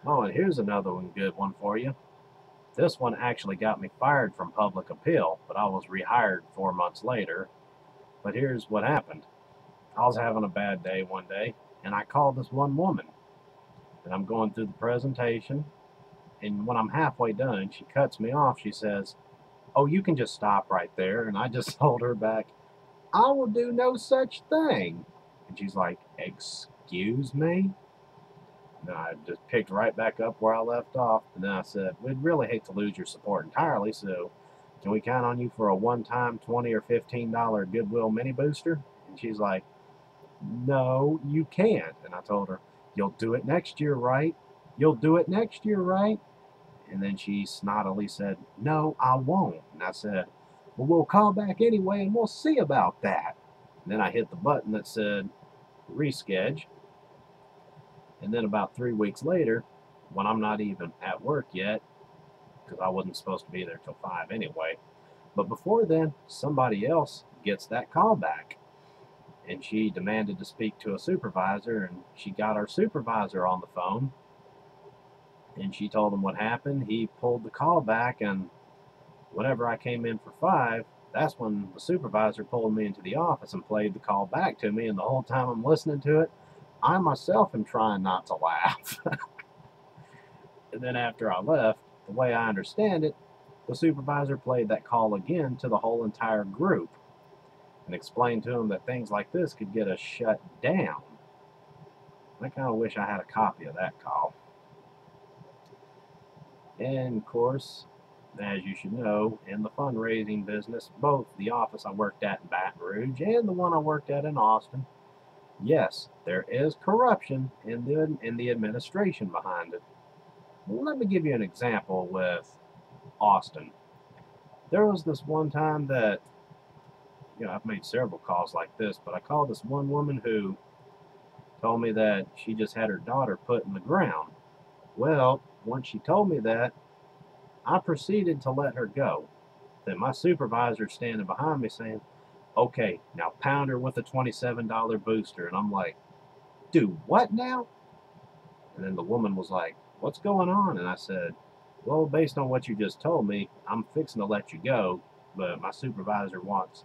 Oh, and here's another good one for you. This one actually got me fired from public appeal, but I was rehired 4 months later. But here's what happened. I was having a bad day one day, and I called this one woman, and I'm going through the presentation, and when I'm halfway done, she cuts me off. She says, "Oh, you can just stop right there." And I just told her back, "I will do no such thing." And she's like, "Excuse me?" And I just picked right back up where I left off. And then I said, "We'd really hate to lose your support entirely, so can we count on you for a one-time $20 or $15 Goodwill mini booster?" And she's like, "No, you can't." And I told her, "You'll do it next year, right? You'll do it next year, right?" And then she snottily said, "No, I won't." And I said, "Well, we'll call back anyway and we'll see about that." And then I hit the button that said reschedule. And then about 3 weeks later, when I'm not even at work yet, because I wasn't supposed to be there till 5 anyway, but before then, somebody else gets that call back. And she demanded to speak to a supervisor, and she got our supervisor on the phone. And she told him what happened. He pulled the call back, and whenever I came in for 5, that's when the supervisor pulled me into the office and played the call back to me. And the whole time I'm listening to it, I myself am trying not to laugh. And then after I left, the way I understand it, the supervisor played that call again to the whole entire group and explained to them that things like this could get us shut down. I kind of wish I had a copy of that call. And of course, as you should know, in the fundraising business, both the office I worked at in Baton Rouge and the one I worked at in Austin, yes, there is corruption in the administration behind it. Let me give you an example with Austin. There was this one time that, I've made several calls like this, but I called this one woman who told me that she just had her daughter put in the ground. Well, once she told me that, I proceeded to let her go. Then my supervisor's standing behind me saying, "Okay, now pound her with a $27 booster." And I'm like, "Do what now?" And then the woman was like, "What's going on?" And I said, "Well, based on what you just told me, I'm fixing to let you go, but my supervisor wants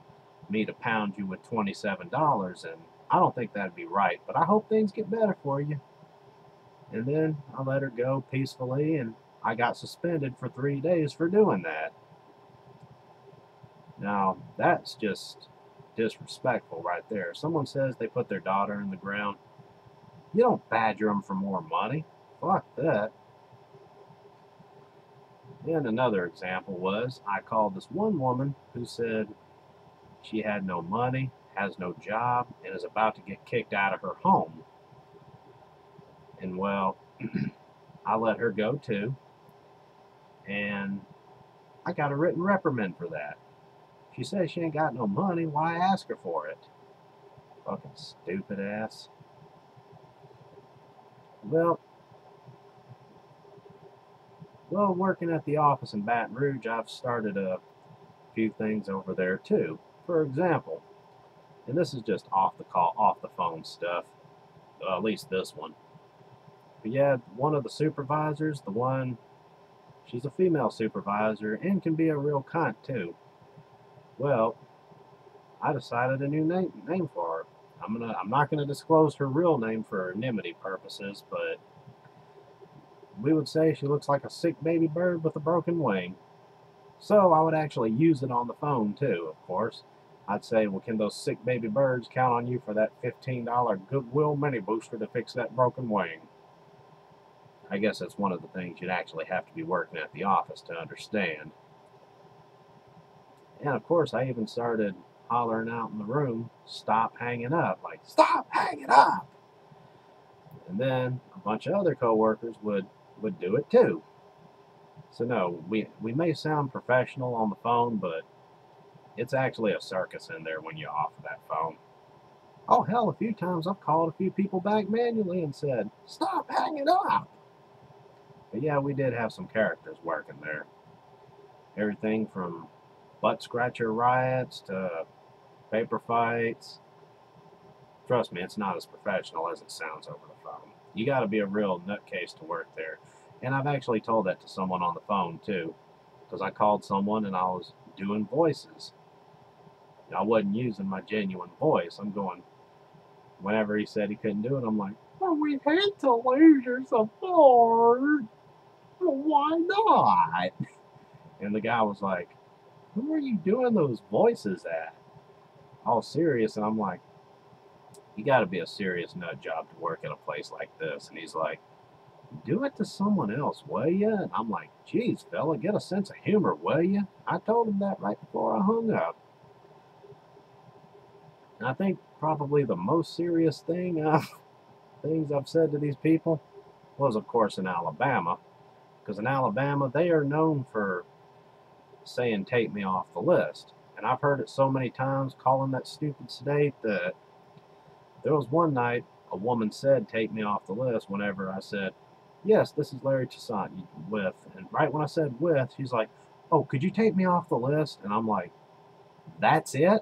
me to pound you with $27, and I don't think that'd be right, but I hope things get better for you." And then I let her go peacefully, and I got suspended for 3 days for doing that. Now, that's just disrespectful right there. If someone says they put their daughter in the ground, you don't badger them for more money. Fuck that. And another example was I called this one woman who said she had no money, has no job, and is about to get kicked out of her home. And well, I let her go too, and I got a written reprimand for that. She says she ain't got no money. Why ask her for it? Fucking stupid ass. Well, working at the office in Baton Rouge, I've started a few things over there too. For example, and this is just off the phone stuff, at least this one. But yeah, one of the supervisors, she's a female supervisor and can be a real cunt too. Well, I decided a new name for her. I'm not gonna disclose her real name for anonymity purposes, but we would say she looks like a sick baby bird with a broken wing. So I would actually use it on the phone too, of course. I'd say, "Well, can those sick baby birds count on you for that $15 Goodwill mini booster to fix that broken wing?" I guess that's one of the things you'd actually have to be working at the office to understand. And of course, I even started hollering out in the room, "Stop hanging up," like, "Stop hanging up." And then a bunch of other coworkers would do it too. So no, we may sound professional on the phone, but it's actually a circus in there when you're off of that phone. Oh hell, a few times I've called a few people back manually and said, "Stop hanging up." But yeah, we did have some characters working there. Everything from butt scratcher riots to paper fights. Trust me, it's not as professional as it sounds over the phone. You got to be a real nutcase to work there. And I've actually told that to someone on the phone too, because I called someone and I was doing voices. I wasn't using my genuine voice. I'm going, whenever he said he couldn't do it, I'm like, well, we hate to lose your support. Well, why not? And the guy was like, who are you doing those voices at? All serious. And I'm like, you got to be a serious nut job to work at a place like this. And he's like, do it to someone else, will you? And I'm like, geez, fella, get a sense of humor, will you? I told him that right before I hung up. And I think probably the most serious things I've said to these people was, of course, in Alabama. Because in Alabama, they are known for saying, take me off the list. And I've heard it so many times calling that stupid state that there was one night a woman said, take me off the list whenever I said, yes, this is Larry Toussaint with. And right when I said with, she's like, oh, could you take me off the list? And I'm like, that's it?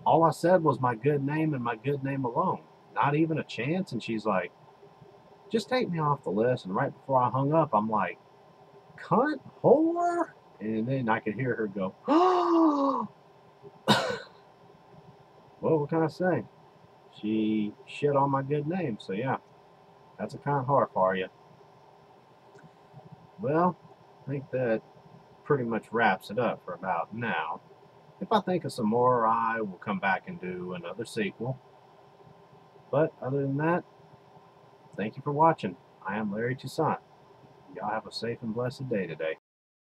All I said was my good name and my good name alone. Not even a chance. And she's like, just take me off the list. And right before I hung up, I'm like, cunt, whore. And then I could hear her go, oh. Well, what can I say? She shit on my good name. So yeah, that's a cunt whore for you. Well, I think that pretty much wraps it up for about now. If I think of some more, I will come back and do another sequel. But other than that, thank you for watching. I am Larry Toussaint. Y'all have a safe and blessed day today.